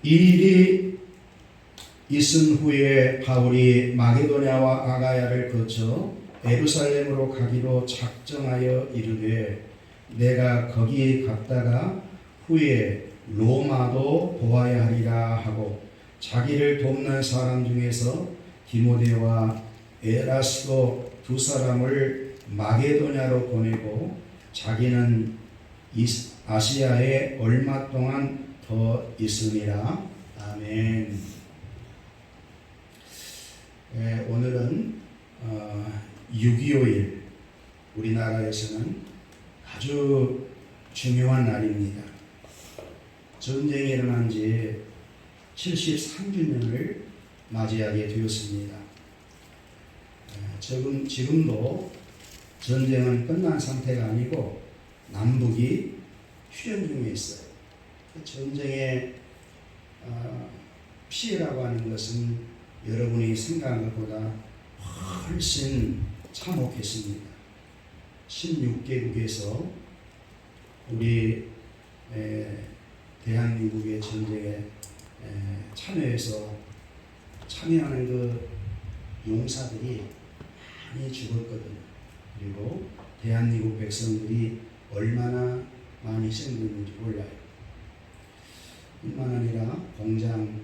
이 일이 있은 후에 바울이 마게도냐와 아가야를 거쳐 예루살렘으로 가기로 작정하여 이르되 내가 거기에 갔다가 후에 로마도 보아야 하리라 하고 자기를 돕는 사람 중에서 디모데와 에라스도 두 사람을 마게도냐로 보내고 자기는 아시아에 얼마 동안 더 있으니라. 아멘. 오늘은 6.25일 우리나라에서는 아주 중요한 날입니다. 전쟁이 일어난 지 73주년을 맞이하게 되었습니다. 지금도 전쟁은 끝난 상태가 아니고 남북이 휴전 중에 있어요. 전쟁의 피해라고 하는 것은 여러분이 생각한 것보다 훨씬 참혹했습니다. 16개국에서 우리 대한민국의 전쟁에 참여하는 그 용사들이 많이 죽었거든요. 그리고 대한민국 백성들이 얼마나 많이 희생됐는지 몰라요. 뿐만 아니라 공장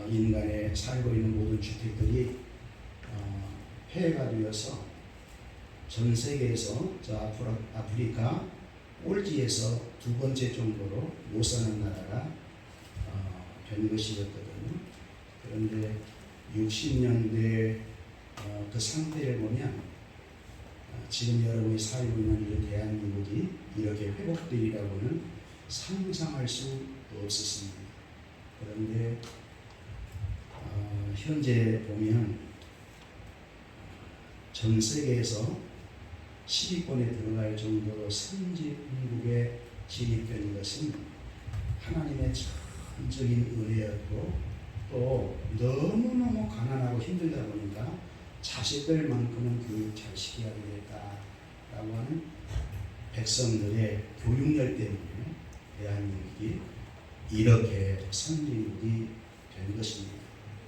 인간에 살고 있는 모든 주택들이 폐해가 되어서 전 세계에서 저 아프리카 꼴찌에서 두 번째 정도로 못 사는 나라가 된 것이었거든요. 그런데 60년대 그 상태를 보면 지금 여러분이 살고 있는 이 대한민국이 이렇게 회복되리라고는 상상할 수 없었습니다. 그런데 현재 보면 전 세계에서 10위권에 들어갈 정도로 선진국에 진입된 것은 하나님의 전적인 은혜였고 또 너무너무 가난하고 힘들다 보니까 자식들만큼은 교육 잘 시켜야 되겠다라고 하는 백성들의 교육열 때문에 대한민국이 이렇게 선진국이 된 것입니다.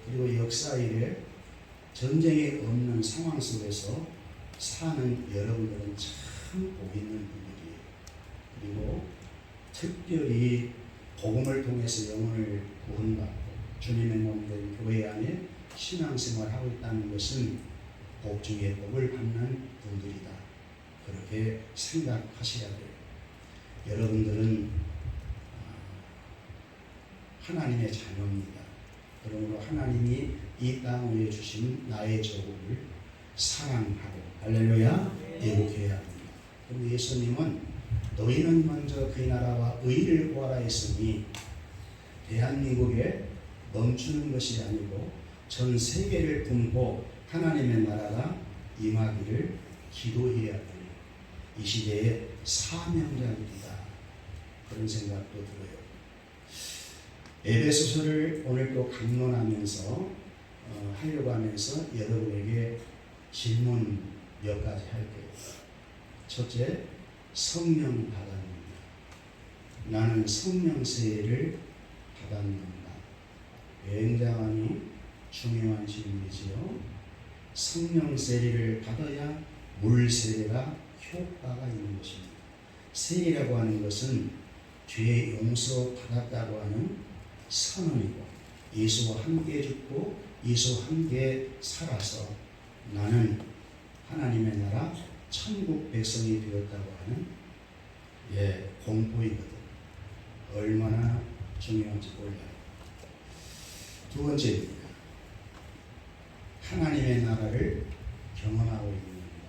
그리고 역사 이래 전쟁이 없는 상황 속에서 사는 여러분들은 참 복 있는 분들이에요. 그리고 특별히 복음을 통해서 영혼을 구원받고 주님의 몸된 교회 안에 신앙생활하고 있다는 것은 복 중에 복을 받는 분들이다. 그렇게 생각하셔야 돼요. 여러분들은 하나님의 자녀입니다. 그러므로 하나님이 이 땅 위에 주신 나의 조국을 사랑하고 할렐루야 애국해야 합니다. 그럼 예수님은 너희는 먼저 그의 나라와 의를 구하라 했으니 대한민국에 멈추는 것이 아니고 전 세계를 품고 하나님의 나라가 임하기를 기도해야 돼요. 이 시대의 사명자들이다. 그런 생각도 들어요. 에베소서를 오늘 또 강론하면서 하려고 하면서 여러분에게 질문 몇 가지 할게요. 첫째, 성령 받았는가? 나는 성령 세례를 받았는가? 굉장히 중요한 질문이지요. 성령 세례를 받아야 물 세례가 효과가 있는 것입니다. 세례라고 하는 것은 죄의 용서 받았다고 하는 선언이고 예수와 함께 죽고 예수와 함께 살아서 나는 하나님의 나라 천국 백성이 되었다고 하는 공포이거든. 얼마나 중요한지 몰라요. 두 번째입니다. 하나님의 나라를 경험하고 있는가?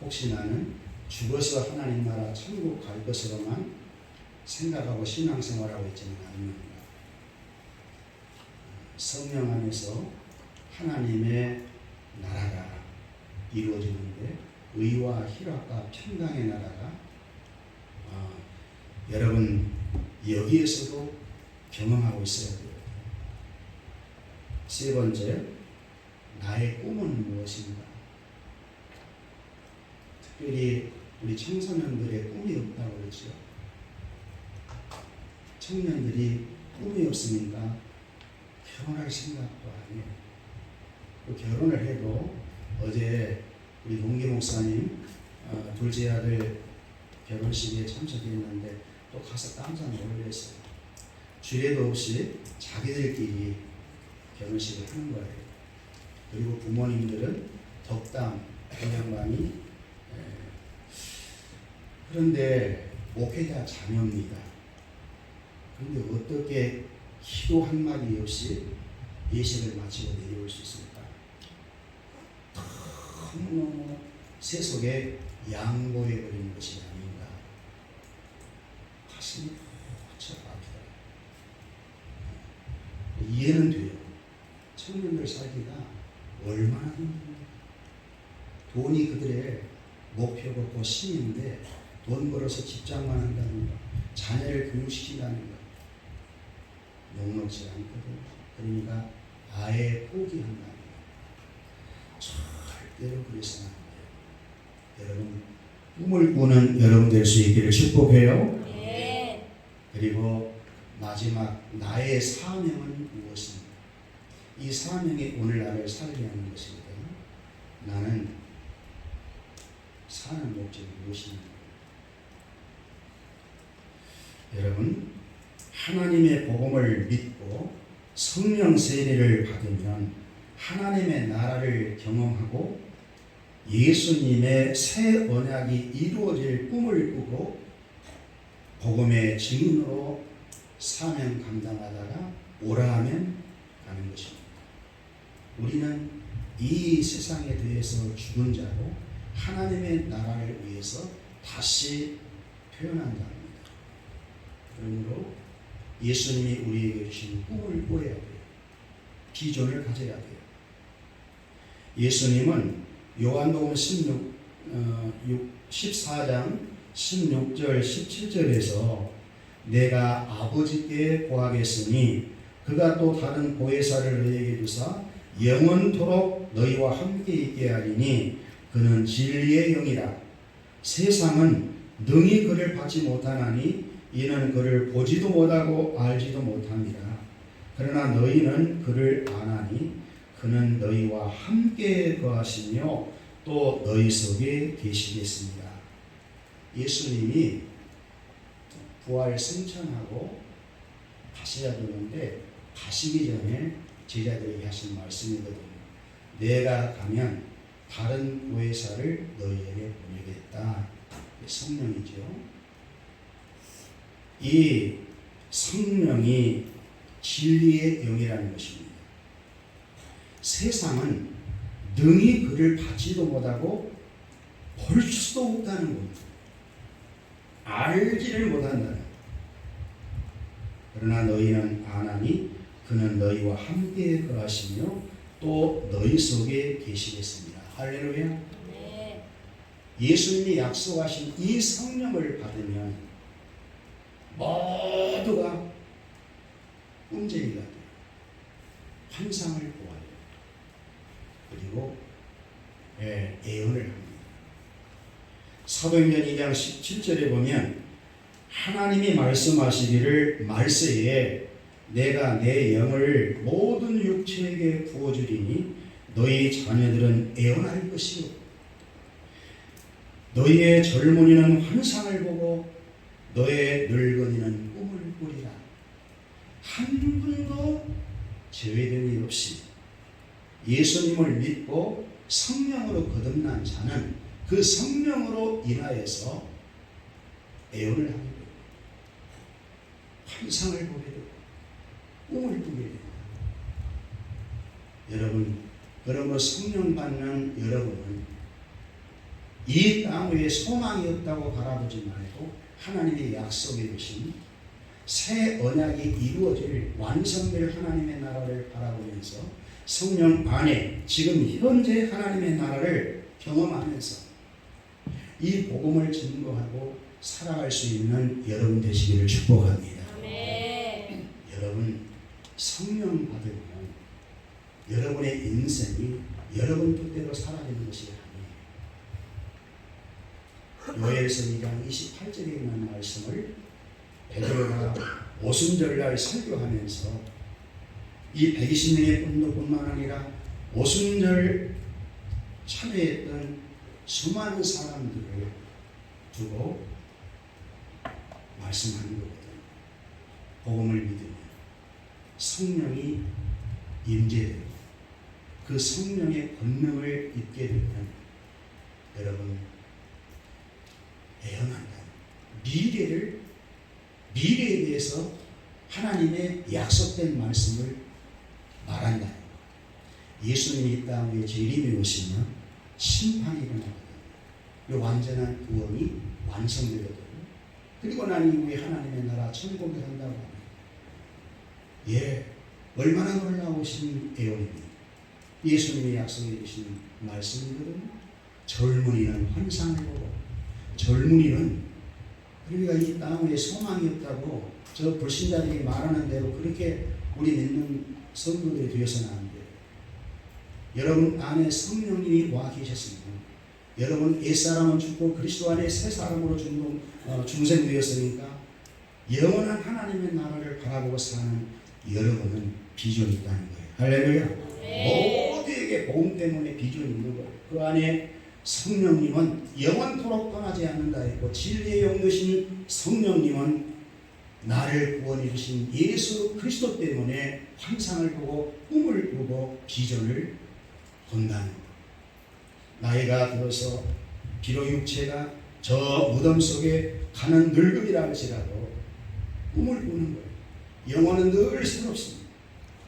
혹시 나는 죽어서 하나님 나라 천국 갈 것으로만 생각하고 신앙생활하고 있지는 않는가? 성령 안에서 하나님의 나라가 이루어지는데 의와 희락과 평강의 나라가 여러분 여기에서도 경험하고 있어야 돼요. 세 번째, 나의 꿈은 무엇인가? 특별히 우리 청소년들의 꿈이 없다고 그러죠. 청년들이 꿈이 없으니까 결혼할 생각도 안 해요. 또 결혼을 해도 어제 우리 동기 목사님 둘째 아들 결혼식에 참석했는데 또 가서 깜짝 놀랐어요. 주례도 없이 자기들끼리 결혼식을 하는 거예요. 그리고 부모님들은 덕담, 동양반이 그런데 목회자 자녀입니다. 그런데 어떻게 기도 한마디 없이 예식을 마치고 내려올 수 있을까? 너무너무 세속에 양보해버리는 것이 아닌가. 가슴이 벅차 아프다. 이해는 돼요. 청년들 살기가 얼마나 힘듭니까? 돈이 그들의 목표고 또 신인데 돈 벌어서 집장만 한다는 거, 자녀를 교육시킨다는 거 녹록지 않거든요. 그러니까 아예 포기한다는 거. 절대로 그래서는 안 돼요. 여러분, 꿈을 꾸는 여러분 될 수 있기를 축복해요. 네. 그리고 마지막 나의 사명은 무엇입니까? 이 사명이 오늘 나를 살게 하는 것이거든요. 나는 사는 목적이 무엇입니까? 여러분, 하나님의 복음을 믿고 성령 세례를 받으면 하나님의 나라를 경험하고 예수님의 새 언약이 이루어질 꿈을 꾸고 복음의 증인으로 사명 감당하다가 오라하면 가는 것입니다. 우리는 이 세상에 대해서 죽은 자로 하나님의 나라를 위해서 다시 태어난다 합니다. 그러므로 예수님이 우리에게 주신 꿈을 꾸어야 돼요. 비전을 가져야 돼요. 예수님은 요한복음 14장 16절 17절에서 내가 아버지께 구하겠으니 그가 또 다른 보혜사를 너희에게 주사 영원토록 너희와 함께 있게 하리니 그는 진리의 영이라. 세상은 능히 그를 받지 못하나니 이는 그를 보지도 못하고 알지도 못합니다. 그러나 너희는 그를 아나니 그는 너희와 함께 거하시며 또 너희 속에 계시겠습니다. 예수님이 부활 승천하고 가셔야 되는데 가시기 전에 제자들에게 하신 말씀이거든요. 내가 가면 다른 보혜사를 너희에게 보내겠다. 성령이죠. 이 성령이 진리의 영이라는 것입니다. 세상은 능히 그를 받지도 못하고 볼 수도 없다는 겁니다. 알지를 못한다는. 그러나 너희는 아나니 그는 너희와 함께 거하시며 또 너희 속에 계시겠습니다. 할렐루야. 네. 예수님이 약속하신 이 성령을 받으면 모두가 꿈쟁이가 돼요. 환상을 보아요. 그리고 예언을 합니다. 사도행전 2장 17절에 보면 하나님이 말씀하시기를 말세에 내가 내 영을 모든 육체에게 부어주리니 너희 자녀들은 애언할 것이요 너희의 젊은이는 환상을 보고 너의 늙은이는 꿈을 꾸리라. 한 분도 제외됨이 없이 예수님을 믿고 성령으로 거듭난 자는 그 성령으로 인하여서 애언을 하게 됩니다. 환상을 보게 되고 꿈을 꾸게 됩니다. 여러분, 그러므로 성령 받는 여러분은 이 땅 위에 소망이 없다고 바라보지 말고 하나님의 약속해 주신 새 언약이 이루어질 완성될 하나님의 나라를 바라보면서 성령 안에 지금 현재 하나님의 나라를 경험하면서 이 복음을 증거하고 살아갈 수 있는 여러분 되시기를 축복합니다. 아멘. 여러분, 성령 받으면 여러분의 인생이 여러분 뜻대로 살아가는 것이 아니에요. 요엘서 2장 28절에 있는 말씀을 베드로가 오순절날 설교하면서 이 120명의 분도뿐만 아니라 오순절 참여했던 수많은 사람들을 두고 말씀하는 거거든요. 복음을 믿으면 성령이 임재되고 그 성령의 권능을 입게 되면 여러분 애원한다. 미래에 대해서 하나님의 약속된 말씀을 말한다. 예수님이 이 땅에 재림에 오시면 심판이 일어나거든요. 이 완전한 구원이 완성되거든요. 그리고 난 이후에 하나님의 나라 천국에 간다고 합니다. 예, 얼마나 놀라우신 애원입니다. 예수님이 약속해 주신 말씀이거든요. 젊은이는 환상을 보고, 젊은이는 그러니까 이 땅에 소망이 없다고 저 불신자들이 말하는 대로 그렇게 우리 믿는 성도들이 되어서는 안 돼요. 여러분 안에 성령님이 와 계셨습니다. 여러분 옛사람은 죽고 그리스도 안에 새 사람으로 중생되었으니까 영원한 하나님의 나라를 바라보고 사는 여러분은 비전이 있다는 거예요. 할렐루야. 네. 모두에게 복음 때문에 비전이 있는 거예요. 그 안에 성령님은 영원토록 떠나지 않는다 했고, 진리의 영 되신 성령님은 나를 구원해 주신 예수 그리스도 때문에 환상을 보고 꿈을 꾸고 비전을 본다는 것. 나이가 들어서 비록 육체가 저 무덤 속에 가는 늙음이라 할지라도 꿈을 꾸는 거예요. 영혼은 늘 새롭습니다.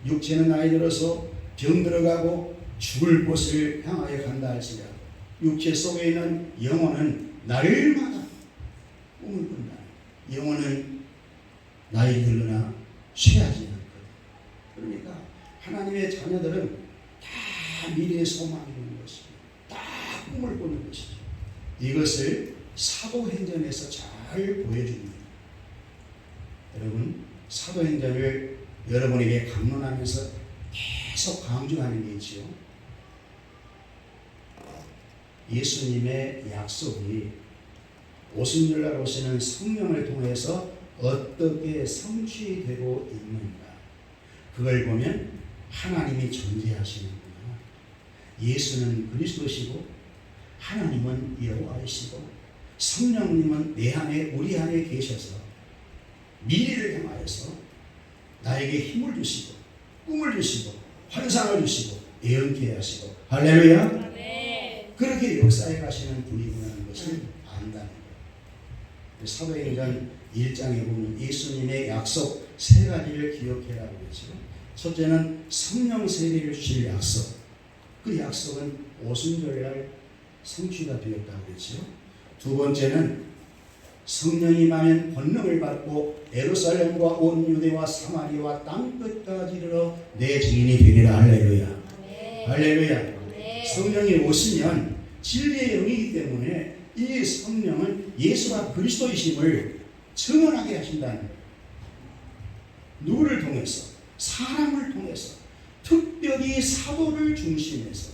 육체는 나이 들어서 병 들어가고 죽을 곳을 향하여 간다 할지라도 육체 속에 있는 영혼은 날마다 꿈을 꾼다. 영혼은 나이 들거나 쇠하지 않거든. 그러니까 하나님의 자녀들은 다 미래의 소망이 있는 것이죠. 다 꿈을 꾸는 것이죠. 이것을 사도행전에서 잘 보여줍니다. 여러분, 사도행전을 여러분에게 강론하면서 계속 강조하는 게 있죠. 예수님의 약속이 오순절날 오시는 성령을 통해서 어떻게 성취되고 있는가. 그걸 보면 하나님이 존재하시는구나. 예수는 그리스도시고 하나님은 여호와이시고 성령님은 내 안에 우리 안에 계셔서 미래를 향하여서 나에게 힘을 주시고 꿈을 주시고 환상을 주시고 예언케 하시고 할렐루야. 네. 그렇게 역사해 가시는 분이구나는 것을 안다는 거예요. 사도행전 1장에 보면 예수님의 약속 세 가지를 기억해라고 했죠. 첫째는 성령 세례를 주실 약속. 그 약속은 오순절날 성취가 되었다고 했죠. 두 번째는 성령이 임하면 권능을 받고 예루살렘과 온 유대와 사마리아와 땅끝까지 이르러 내 증인이 되리라. 할렐루야. 네. 할렐루야. 네. 성령이 오시면 진리의 영이기 때문에 이 성령은 예수가 그리스도이심을 증언하게 하신다는 거예요. 누구를 통해서? 사람을 통해서. 특별히 사도를 중심해서.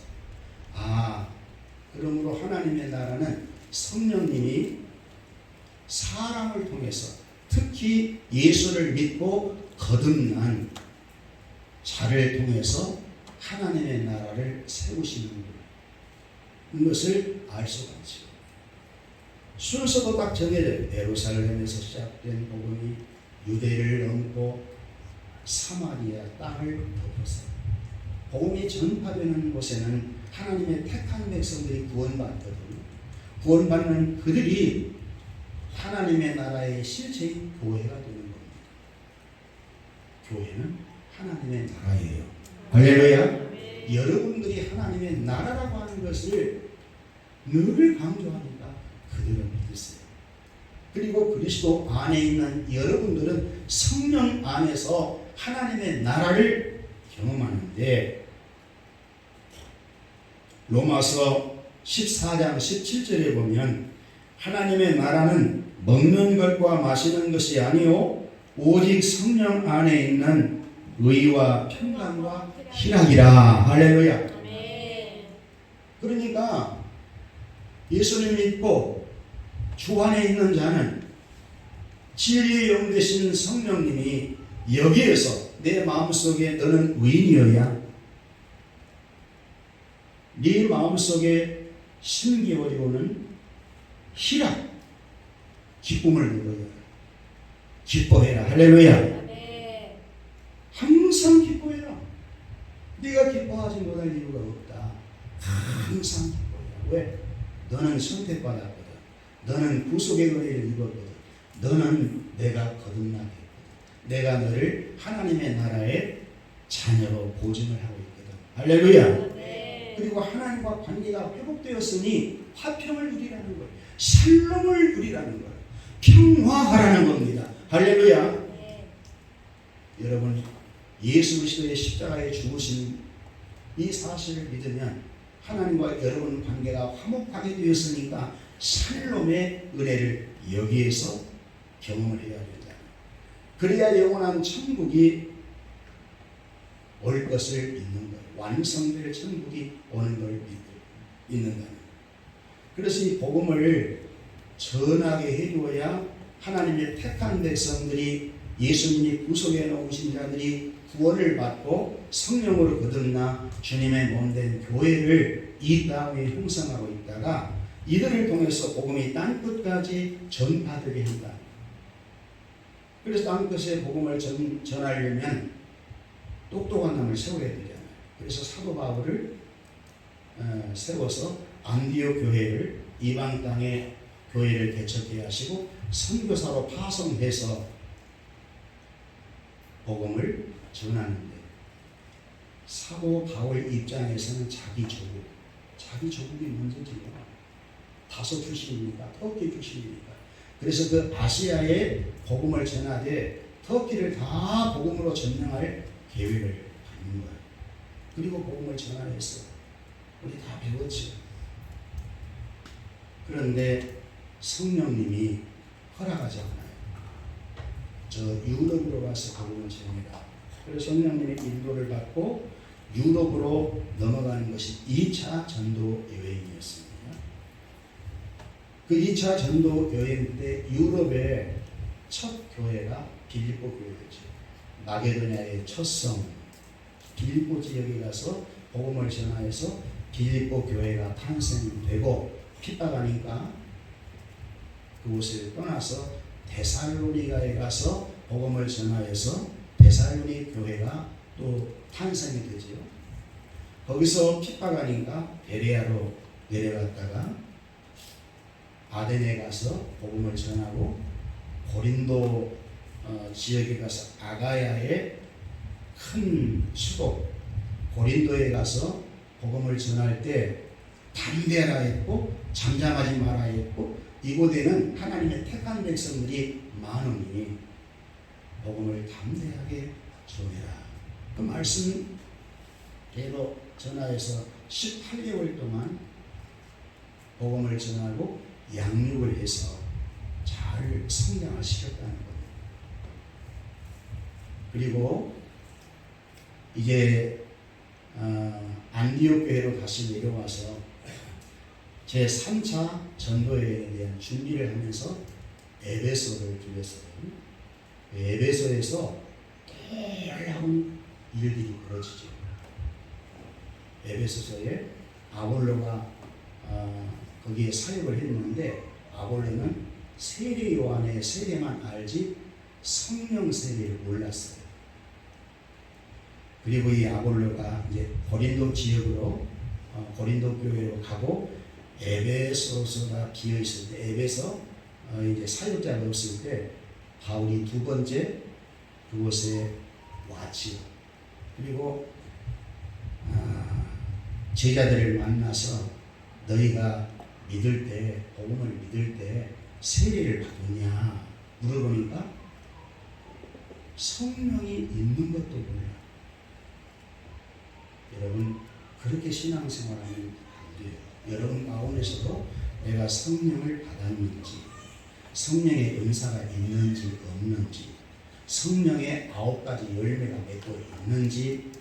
그러므로 하나님의 나라는 성령님이 사람을 통해서 특히 예수를 믿고 거듭난 자를 통해서 하나님의 나라를 세우시는 거예요. 이것을 알 수가 있죠. 순서도 딱 정해져요. 예루살렘에서 시작된 복음이 유대를 넘고 사마리아 땅을 덮어서 복음이 전파되는 곳에는 하나님의 택한 백성들이 구원받거든요. 구원받는 그들이 하나님의 나라의 실체인 교회가 되는 겁니다. 교회는 하나님의 나라예요. 할렐루야. 여러분들이 하나님의 나라라고 하는 것을 늘 강조하니까 그들은 믿으세요. 그리고 그리스도 안에 있는 여러분들은 성령 안에서 하나님의 나라를 경험하는데, 로마서 14장 17절에 보면 하나님의 나라는 먹는 것과 마시는 것이 아니요 오직 성령 안에 있는 의와 평강과 희락이라. 할렐루야. 그러니까 예수님 믿고 주 안에 있는 자는 진리의 영 되신 성령님이 여기에서 내 마음속에 너는 의인이어야 네 마음속에 심기어리고는 희락, 기쁨을 누려야 기뻐해라. 할렐루야. 네. 항상 기뻐해라. 네가 기뻐하지 못할 이유가 없다. 항상 기뻐해라. 왜? 너는 선택받았거든. 너는 구속의 은혜를 입었거든. 너는 내가 거듭나게 했거든. 내가 너를 하나님의 나라의 자녀로 보증을 하고 있거든. 할렐루야. 네. 그리고 하나님과 관계가 회복되었으니 화평을 누리라는 거예요. 샬롬을 누리라는 거예요. 평화하라는 겁니다. 할렐루야. 네. 여러분, 예수 그리스도의 십자가에 죽으신 이 사실을 믿으면 하나님과 여러분 관계가 화목하게 되었으니까 샬롬의 은혜를 여기에서 경험을 해야 된다. 그래야 영원한 천국이 올 것을 믿는 거예요. 완성될 천국이 오는 걸 믿는다. 그래서 이 복음을 전하게 해주어야 하나님의 택한 백성들이 예수님이 구속해 놓으신 자들이 구원을 받고 성령으로 거듭나 주님의 몸된 교회를 이 땅에 형성하고 있다가 이들을 통해서 복음이 땅끝까지 전파되게 한다. 그래서 땅끝에 복음을 전하려면 똑똑한 남을 세워야 되잖아요. 그래서 사도 바울을 세워서 안디옥 교회를 이방 땅에 교회를 개척해 하시고 선교사로 파송해서 복음을 전하는데 사도 바울 입장에서는 자기 조국이 먼저지요. 다소 출신이니까 터키 출신이니까. 그래서 그 아시아에 복음을 전하되 터키를 다 복음으로 전명할 계획을 갖는 거예요. 그리고 복음을 전하해서 우리 다 배웠죠. 그런데 성령님이 허락하지 않아요. 저 유럽으로 가서 복음을 전해라. 그래서 성령님의 인도를 받고 유럽으로 넘어가는 것이 2차 전도 여행이었습니다. 그 2차 전도 여행 때 유럽의 첫 교회가 빌립보 교회였죠. 마게도냐의 첫 성 빌립보 지역에 가서 복음을 전하여서 빌립보 교회가 탄생되고 핍박하니까 그곳을 떠나서 데살로니가에 가서 복음을 전하여서 데살로니 교회가 또 탄생이 되지요. 거기서 핍박하니까 베레아로 내려갔다가 아덴에 가서 복음을 전하고 고린도 지역에 가서 아가야의 큰 수도 고린도에 가서 복음을 전할 때 담대하라 했고 잠잠하지 마라 했고 이곳에는 하나님의 택한 백성들이 많으니 복음을 담대하게 전해라. 그 말씀대로 전하여서 18개월 동안 복음을 전하고 양육을 해서 잘 성장을 시켰다는 겁니다. 그리고 이제 안디옥 교회로 다시 내려와서 제3차 전도여행에 대한 준비를 하면서 에베소를 들렸어요. 에베소에서 놀라운 일들이 벌어지죠. 에베소서에 아볼로가 거기에 사역을 했는데 아볼로는 세례 요한의 세례만 알지 성령 세례를 몰랐어요. 그리고 이 아볼로가 이제 고린도 지역으로 고린도 교회로 가고 에베소서가 비어 있을 때 에베소 이제 사역자가 없을 때 바울이 두 번째 그곳에 왔지요. 그리고 제자들을 만나서 너희가 믿을 때 복음을 믿을 때 세례를 받느냐 물어보니까 성령이 있는 것도 몰라. 여러분 그렇게 신앙생활하면 안 돼요. 여러분 가운데서도 내가 성령을 받았는지 성령의 은사가 있는지 없는지 성령의 9가지 열매가 맺고 있는지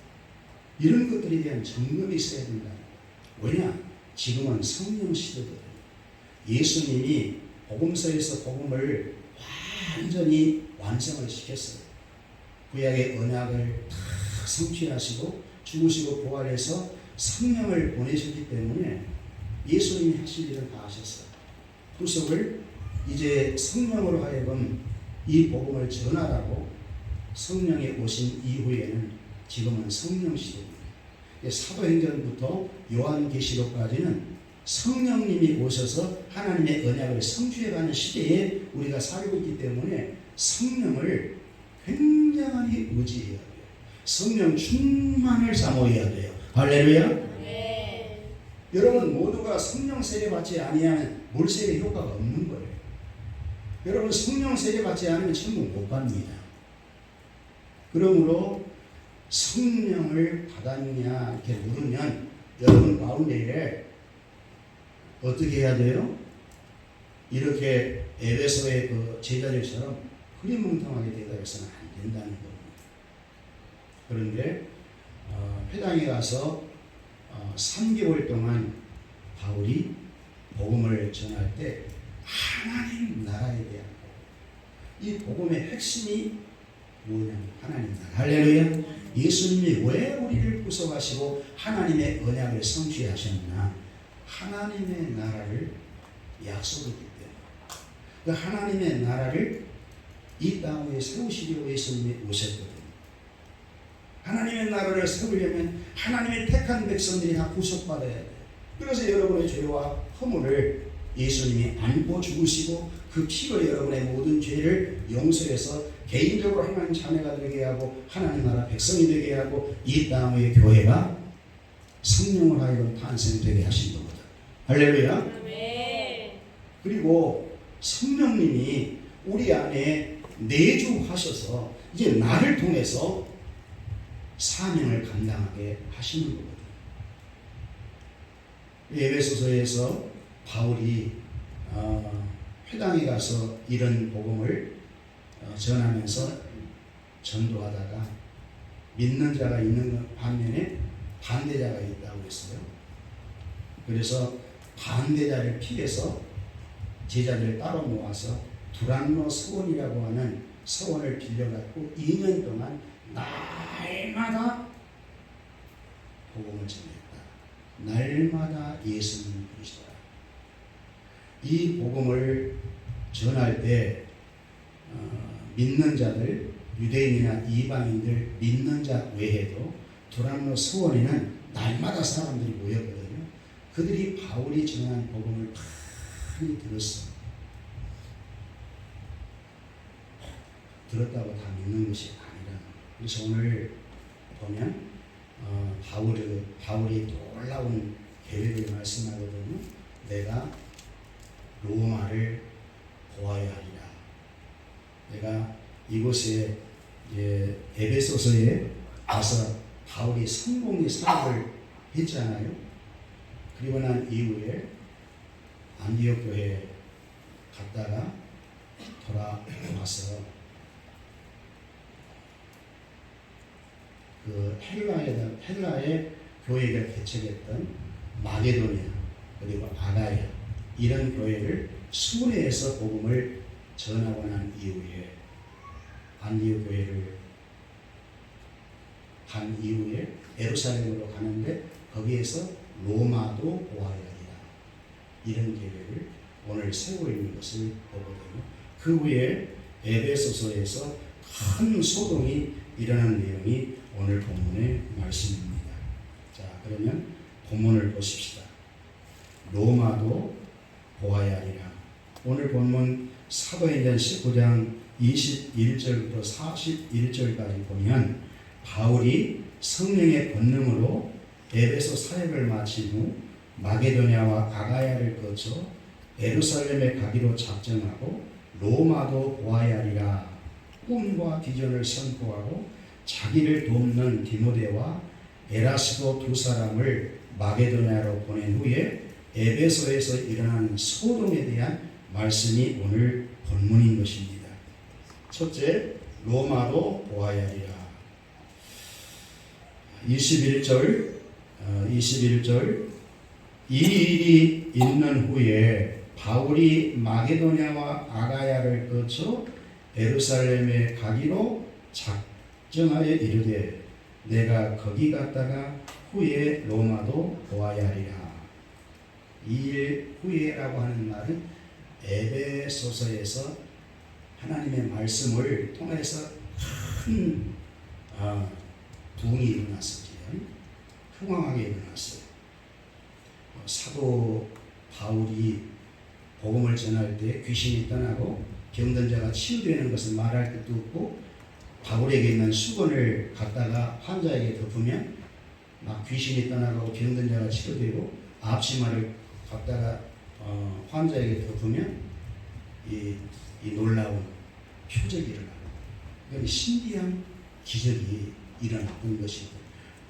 이런 것들에 대한 점검이 있어야 된다. 왜냐? 지금은 성령 시대거든요. 예수님이 복음서에서 복음을 완전히 완성을 시켰어요. 구약의 언약을 다 성취하시고 죽으시고 부활해서 성령을 보내셨기 때문에 예수님이 하실 일을 다 하셨어요. 후속을 이제 성령으로 하여금 이 복음을 전하라고 성령이 오신 이후에는 지금은 성령 시대입니다. 사도행전부터 요한계시록까지는 성령님이 오셔서 하나님의 언약을 성취해가는 시대에 우리가 살고 있기 때문에 성령을 굉장히 의지해야 돼요. 성령 충만을 사모해야 돼요. 할렐루야. 네. 여러분 모두가 성령 세례 받지 아니하면 물세례 효과가 없는 거예요. 여러분 성령 세례 받지 않으면 천국 못 갑니다. 그러므로 성령을 받았냐 이렇게 물으면 여러분 가운데에 어떻게 해야 돼요? 이렇게 에베소의 그 제자들처럼 흐리멍텅하게 대답해서는 안 된다는 겁니다. 그런데 회당에 가서 3개월 동안 바울이 복음을 전할 때 하나님 나라에 대한 이 복음의 핵심이 뭐냐면 하나님 나라. 할렐루야. 예수님이 왜 우리를 구속하시고 하나님의 언약을 성취하셨나? 하나님의 나라를 약속했기 때문에 그 하나님의 나라를 이 땅 위에 세우시려고 예수님이 오셨거든요. 하나님의 나라를 세우려면 하나님의 택한 백성들이 다 구속받아야 돼요. 그래서 여러분의 죄와 허물을 예수님이 안고 죽으시고 그 피로 여러분의 모든 죄를 용서해서 개인적으로 하나님 자녀가 되게 하고 하나님 나라 백성이 되게 하고 이 땅 위에 교회가 성령을 하여금 탄생되게 하신 겁니다. 할렐루야. 네. 그리고 성령님이 우리 안에 내주하셔서 이제 나를 통해서 사명을 감당하게 하시는 거거든요. 에베소서에서 바울이 회당에 가서 이런 복음을 전하면서 전도하다가 믿는 자가 있는 반면에 반대자가 있다고 했어요. 그래서 반대자를 피해서 제자들을 따로 모아서 두란노 서원이라고 하는 서원을 빌려갖고 2년 동안 날마다 복음을 전했다. 날마다 예수님을 부르시더라. 이 복음을 전할 때 믿는 자들, 유대인이나 이방인들 믿는 자 외에도 두란노 서원에는 날마다 사람들이 모였거든요. 그들이 바울이 전한 복음을 많이 들었어. 들었다고 다 믿는 것이 아니라. 그래서 오늘 보면 바울이 놀라운 계획을 말씀하거든요. 내가 로마를 보아야 하리라. 내가 이곳에 에베소서에 가서 바울이 성공의 사역을 했잖아요. 그리고 난 이후에 안디옥 교회에 갔다가 돌아와서 그 헬라의 교회를 개척했던 마게도니아 그리고 아가야 이런 교회를 순회해서 복음을 전하고 난 이후에 안디옥 교회를 간 이후에 예루살렘으로 가는데 거기에서 로마도 보아야 하리라. 이런 계획을 오늘 세우고 있는 것을 보거든요. 그 후에 에베소서에서 큰 소동이 일어난 내용이 오늘 본문의 말씀입니다. 자, 그러면 본문을 보십시다. 로마도 보아야 하리라. 오늘 본문 사도행전 19장 21절부터 41절까지 보면 바울이 성령의 권능으로 에베소 사역을 마친 후 마게도냐와 아가야를 거쳐 예루살렘에 가기로 작정하고 로마도 보아야 하리라. 꿈과 비전을 선포하고 자기를 돕는 디모데와 에라스도 두 사람을 마게도냐로 보낸 후에 에베소에서 일어난 소동에 대한 말씀이 오늘 본문인 것입니다. 첫째, 로마도 보아야 하리라. 21절 이 일이 있는 후에 바울이 마게도냐와 아가야를 거쳐 예루살렘에 가기로 작정하여 이르되 내가 거기 갔다가 후에 로마도 보아야 하리라. 이 일 후에라고 하는 말은 에베소서에서 하나님의 말씀을 통해서 큰 부흥이 일어났었지요. 흥황하게 일어났어요. 사도 바울이 복음을 전할 때 귀신이 떠나고 병든 자가 치유되는 것을 말할 것도 없고, 바울에게 있는 수건을 갖다가 환자에게 덮으면 막 귀신이 떠나가고 병든 자가 치료되고, 앞치마를 갖다가 환자에게 덮으면 이 놀라운 표적이 일어나고, 그러니까 신비한 기적이 일어났던 것이고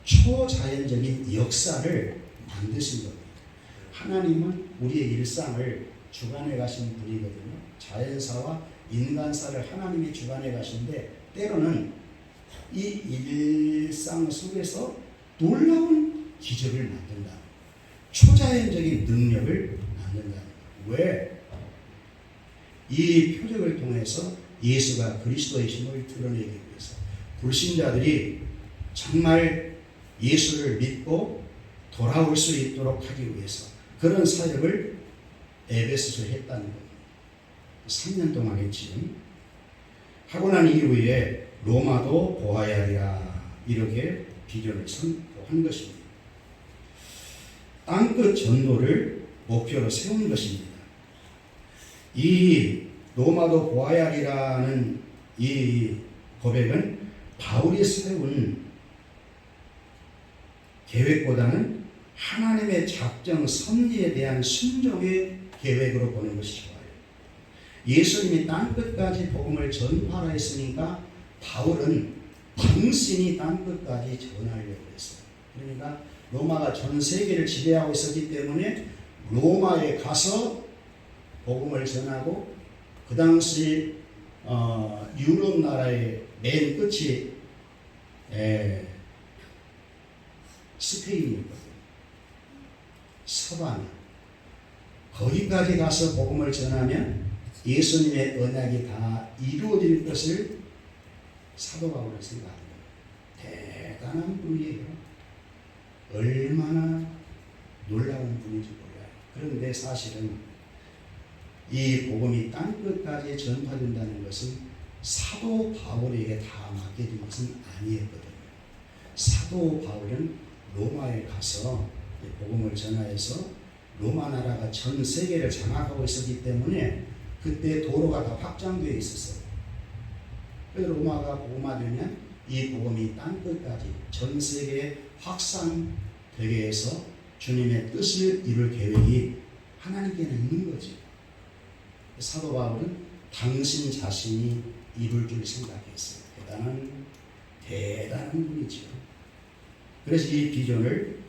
초자연적인 역사를 만드신 겁니다. 하나님은 우리의 일상을 주관해 가신 분이거든요. 자연사와 인간사를 하나님이 주관해 가신데, 때로는 이 일상 속에서 놀라운 기적을 만든다. 초자연적인 능력을 만든다. 왜? 이 표적을 통해서 예수가 그리스도의 힘을 드러내기 위해서 불신자들이 정말 예수를 믿고 돌아올 수 있도록 하기 위해서 그런 사역을 에베소서 했다는 겁니다. 3년 동안 했지요. 하고 난 이후에 로마도 보아야 하리라, 이렇게 비전을 선포한 것입니다. 땅끝 전도를 목표로 세운 것입니다. 이 로마도 보아야 하리라는 이 고백은 바울이 세운 계획보다는 하나님의 작정 섭리에 대한 순종의 계획으로 보는 것이 좋아요. 예수님이 땅끝까지 복음을 전파하라 했으니까 바울은 당신이 땅끝까지 전하려고 했어요. 그러니까 로마가 전 세계를 지배하고 있었기 때문에 로마에 가서 복음을 전하고, 그 당시 유럽 나라의 맨 끝이 스페인이었거든요. 서방. 거기까지 가서 복음을 전하면 예수님의 언약이 다 이루어질 것을 사도 바울은 생각합니다. 대단한 분이에요. 얼마나 놀라운 분인지 몰라요. 그런데 사실은 이 복음이 땅끝까지 전파된다는 것은 사도 바울에게 다 맡겨진 것은 아니었거든요. 사도 바울은 로마에 가서 복음을 전하여서 로마 나라가 전 세계를 장악하고 있었기 때문에 그때 도로가 다 확장되어 있었어요. 그래서 로마가 복음화되면 이 복음이 땅끝까지 전 세계에 확산되게 해서 주님의 뜻을 이룰 계획이 하나님께는 있는 거죠. 사도 바울은 당신 자신이 이룰 줄 생각했어요. 대단한 분이죠. 그래서 이 비전을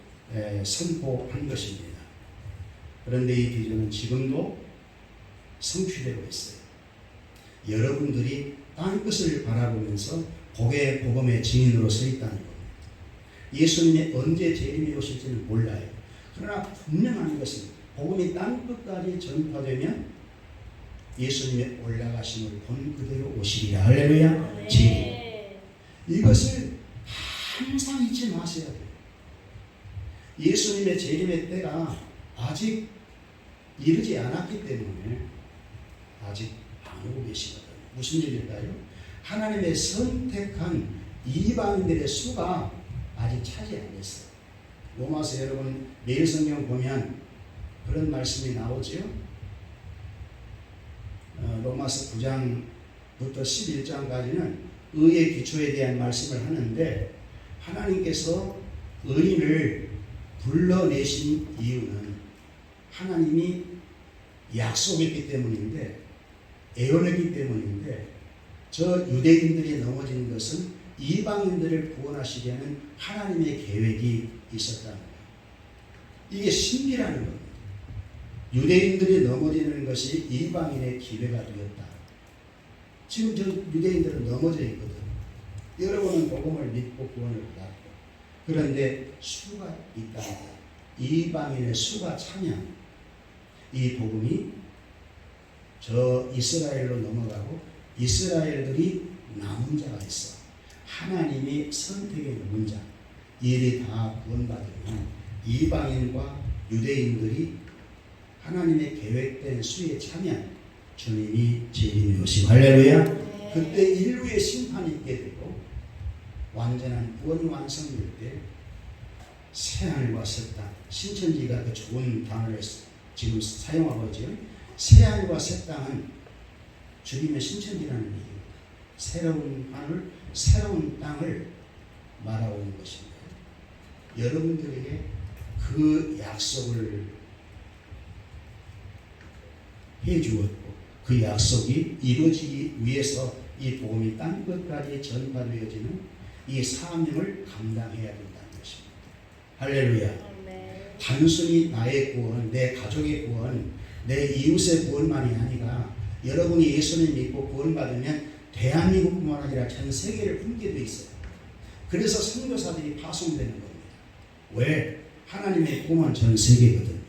선포한 것입니다. 그런데 이 비전은 지금도 성취되고 있어요. 여러분들이 땅끝을 바라보면서 복음의 증인으로 서 있다는 겁니다. 예수님이 언제 재림이 오실지는 몰라요. 그러나 분명한 것은 복음이 땅끝까지 전파되면 예수님의 올라가심을 본 그대로 오시리라. 할렐루야. 재림. 이것을 항상 잊지 마셔야 돼요. 예수님의 재림의 때가 아직 이르지 않았기 때문에 아직 안 오고 계시거든요. 무슨 일일까요? 하나님의 선택한 이방인들의 수가 아직 차지 안 됐어요. 로마서 여러분 매일 성경 보면 그런 말씀이 나오죠. 로마서 9장부터 11장까지는 의의 기초에 대한 말씀을 하는데, 하나님께서 의인을 불러내신 이유는 하나님이 약속했기 때문인데, 애원했기 때문인데, 저 유대인들이 넘어진 것은 이방인들을 구원하시려는 하나님의 계획이 있었다는 거예요. 이게 신비라는 겁니다. 유대인들이 넘어지는 것이 이방인의 기회가 되었다. 지금 저 유대인들은 넘어져 있거든. 여러분은 복음을 믿고 구원을 받았고, 그런데 수가 있다. 이방인의 수가 차면 이 복음이 저 이스라엘로 넘어가고 이스라엘들이 남은 자가 있어. 하나님이 선택해 놓은 자. 이들이 다 구원받으면 이방인과 유대인들이 하나님의 계획된 수에 차면 주님이 재림이 오시고 할렐루야. 그때 인류의 심판이 있게 되고 완전한 구원이 완성될 때 새하늘과 새 땅, 신천지가 그 좋은 단어를 지금 사용하고 있죠. 새하늘과 새 땅은 주님의 신천지라는 얘기입니다. 새로운 하늘, 새로운 땅을 말하고 있는 것입니다. 여러분들에게 그 약속을 해주었고 그 약속이 이루어지기 위해서 이 복음이 땅끝까지 전파되어지는 이 사명을 감당해야 된다는 것입니다. 할렐루야. 단순히 나의 구원, 내 가족의 구원, 내 이웃의 구원만이 아니라 여러분이 예수님 믿고 구원받으면 대한민국뿐만 아니라 전 세계를 품게 돼 있어요. 그래서 선교사들이 파송되는 겁니다. 왜? 하나님의 꿈은 전 세계거든요.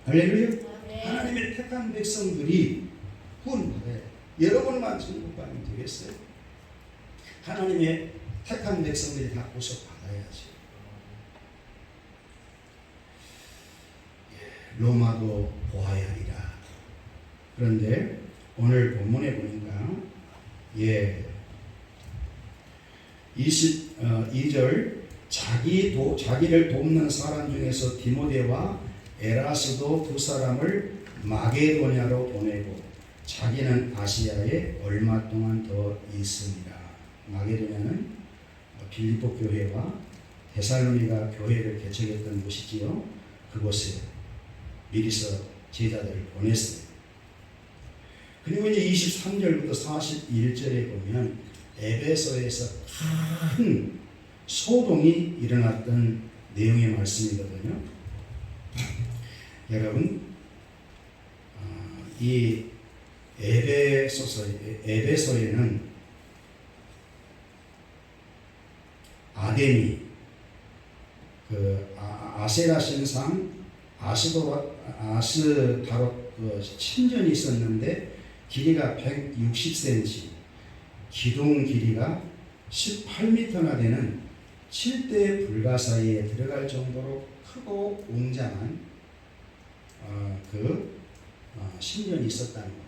할렐루야. 하나님의 택한 백성들이 구원받아요. 여러분만 천국 가면 되겠어요? 하나님의 택한 백성들이 다 구속받아야지. 로마도 보아야 하리라. 그런데 오늘 본문에 보니까 22절 자기를 돕는 사람 중에서 디모데와 에라스도 두 사람을 마게도냐로 보내고 자기는 아시아에 얼마 동안 더 있습니다. 마게도냐는 빌립보 교회와 데살로니가 교회를 개척했던 곳이지요. 그곳에 미리서 제자들을 보냈어요. 그리고 이제 23절부터 41절에 보면 에베소에서 큰 소동이 일어났던 내용의 말씀이거든요. 여러분, 이 에베소에는 아데미, 그 아세라 신상 아스다롯 그 신전이 있었는데 길이가 160cm, 기둥 길이가 18m나 되는 7대 불가사의에 들어갈 정도로 크고 웅장한 신전이 있었다는 겁니다.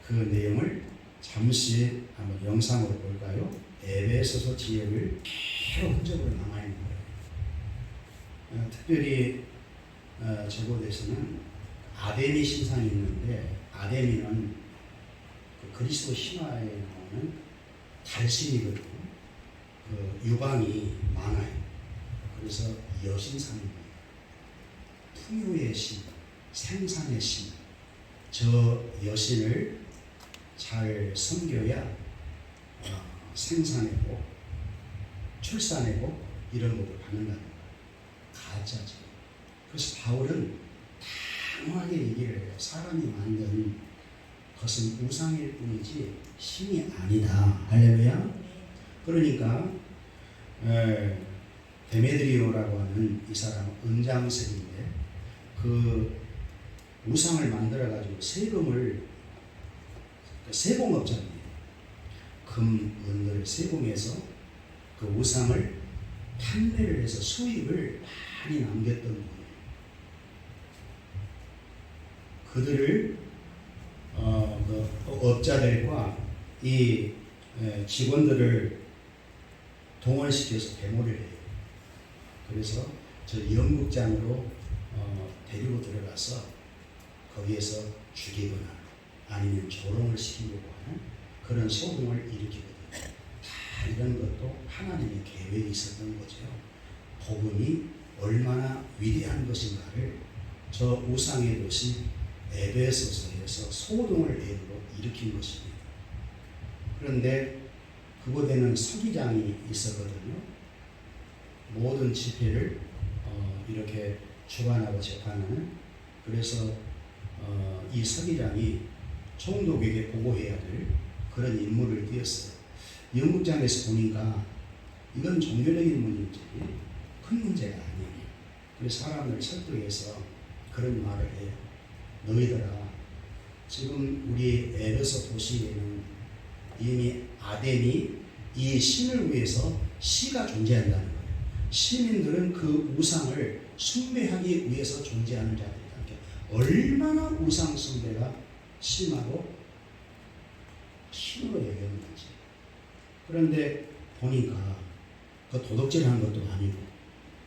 그 내용을 잠시 한번 영상으로 볼까요? 에베소서 지역을 계속 흔적으로 남아있는 거예요. 특별히 저곳에서는 아데미 신상이 있는데 아데미는 그 그리스도 신화에 나오는 달신이거든요. 그 유방이 많아요. 그래서 여신상입니다. 풍요의 신, 생산의 신. 저 여신을 잘 섬겨야 생산해고 출산해고 이런 것을 받는다는 거예요. 가짜죠. 그래서 바울은 단호하게 얘기를 해요. 사람이 만든 것은 우상일 뿐이지 신이 아니다. 할렐루야. 그러니까 데메드리오라고 하는 이 사람은 은장색인데 그 우상을 만들어 가지고 세공업자입니다. 금, 은을 세공해서 그 우상을 판매를 해서 수입을 많이 남겼던 분이에요. 그들을 그 업자들과 이 직원들을 동원시켜서 데모를 해요. 그래서 저 연극장으로 데리고 들어가서 거기에서 죽이거나 아니면 조롱을 시키려고 하는 그런 소동을 일으키거든요. 다 이런 것도 하나님의 계획이 있었던 거죠. 복음이 얼마나 위대한 것인가를 저 우상의 도시 에베소서에서 소동을 일으킨 것입니다. 그런데 그곳에는 서기장이 있었거든요. 모든 집회를 이렇게 주관하고 재판하는. 그래서 이 서기장이 총독에게 보고해야 될 그런 임무를 띄었어요. 연극장에서 보니까 이건 종교적인 문제지 큰 문제가 아니에요. 그래서 사람을 설득해서 그런 말을 해요. 너희들아, 지금 우리 에베소 도시에는 이미 아덴이 이 신을 위해서 시가 존재한다는 거예요. 시민들은 그 우상을 숭배하기 위해서 존재하는 자들이다. 얼마나 우상 숭배가 심하고 신으로 여겼는지. 그런데 보니까 그 도덕질하는 것도 아니고,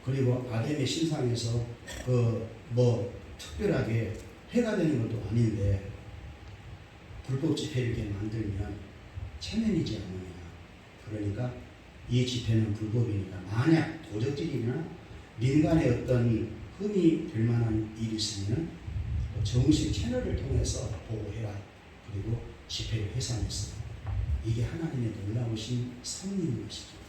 그리고 아덴의 신상에서 그 뭐 특별하게 해가 되는 것도 아닌데 불법 집회 이렇게 만들면 체면이지 않느냐. 그러니까 이 집회는 불법이니까 만약 도적질이나 민간의 어떤 흠이 될 만한 일이 있으면 정식 채널을 통해서 보고해라. 그리고 집회를 해산했어요. 이게 하나님의 놀라우신 섭리인 것이죠.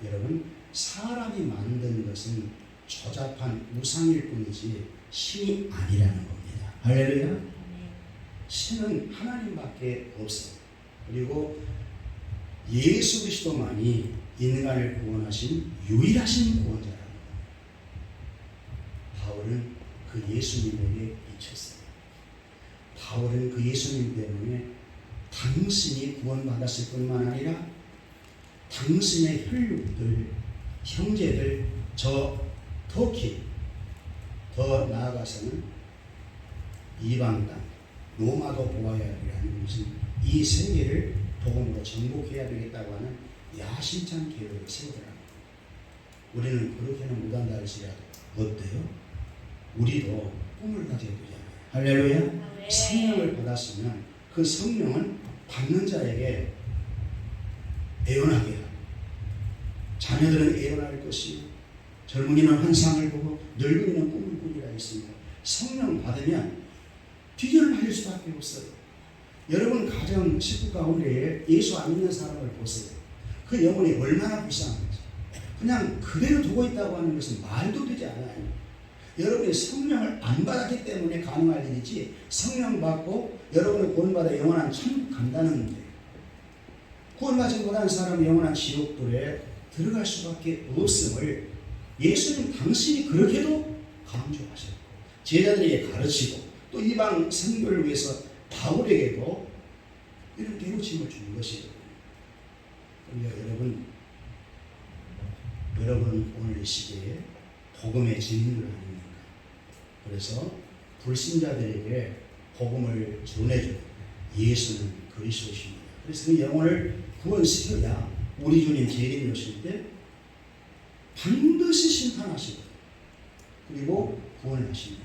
여러분, 사람이 만든 것은 조잡한 우상일 뿐이지 신이 아니라는 겁니다. 할렐루야. 신은 하나님밖에 없어요. 그리고 예수 그리스도만이 인간을 구원하신 유일하신 구원자라는 거예요. 바울은 그 예수님에게 미쳤어요. 바울은 그 예수님 때문에 당신이 구원받았을 뿐만 아니라 당신의 혈육들, 형제들, 저 터키, 더 나아가서는 이방 땅, 로마도 보아야 하는 것은 이 세계를 복음으로 정복해야 되겠다고 하는 야심찬 계획을 세우더라고요. 우리는 그렇게는 못한다 할지라도 어때요? 우리도 꿈을 가져야 되잖아요. 할렐루야. 성령을 받았으면 그 성령은 받는 자에게 애원하게 하고, 자녀들은 애원할 것이요 젊은이는 환상을 보고 늙은이는 꿈을 꾸리라 했습니다. 성령 받으면 비결을 받을 수밖에 없어요. 여러분 가정 식구 가운데 예수 안 믿는 사람을 보세요. 그 영혼이 얼마나 불쌍한지. 그냥 그대로 두고 있다고 하는 것은 말도 되지 않아요. 여러분이 성령을 안 받았기 때문에 가능할 일이지, 성령 받고 여러분의 구원받아 영원한 천국 간다는 데, 구원받지 못한 사람은 영원한 지옥불에 들어갈 수밖에 없음을 예수님 당신이 그렇게도 강조하셨고, 제자들에게 가르치고, 또 이방 선교를 위해서 바울에게도 이런 깨우침을 주는 것이거든요. 그러니까 여러분 오늘 이 시대에 복음의 증인을 아닙니까? 그래서 불신자들에게 복음을 전해주는 예수는 그리스도십니다. 그래서 그 영혼을 구원시켜야 우리 주님 재림 오실 때 반드시 심판하시고 그리고 구원하십니다.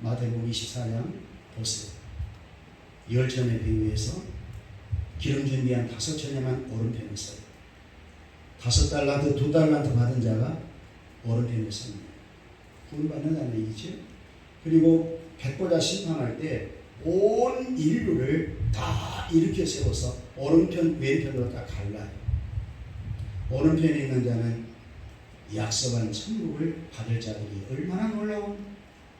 마태복음 24장 보세요. 열전에 비유해서 기름 준비한 5처녀만 오른편에 서요. 5달란트, 2달란트 받은 자가 오른편에 섭니다. 구원받는다는 얘기죠. 그리고 백보자 심판할 때 온 인류를 다 일으켜 세워서 오른편, 왼편으로 다 갈라요. 오른편에 있는 자는 약속한 천국을 받을 자들이 얼마나 놀라운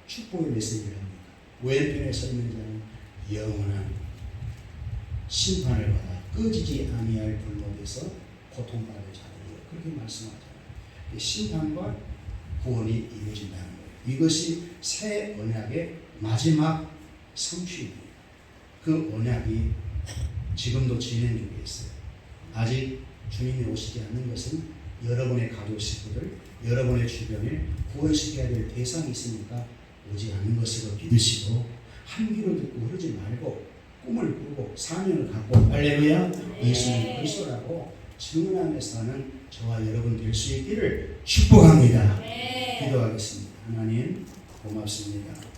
축복의 메시지를 합니까? 왼편에 서 있는 자는 영원한 심판을 받아 꺼지지 아니할 불못에서 고통받을 자들이요. 그렇게 말씀하잖아요. 심판과 구원이 이루어진다는 거예요. 이것이 새 언약의 마지막 성취입니다. 그 언약이 지금도 진행 중에 있어요. 아직 주님이 오시지 않는 것은 여러분의 가족 식구들, 여러분의 주변에 구원시켜야 될 대상이 있으니까 오지 않는 것으로 믿으시고, 한 귀로 듣고 흐르지 말고 꿈을 꾸고 사명을 갖고 할렐루야 예수님 그리스도라고 증언하며 사는 저와 여러분 될 수 있기를 축복합니다. 기도하겠습니다. 하나님 고맙습니다.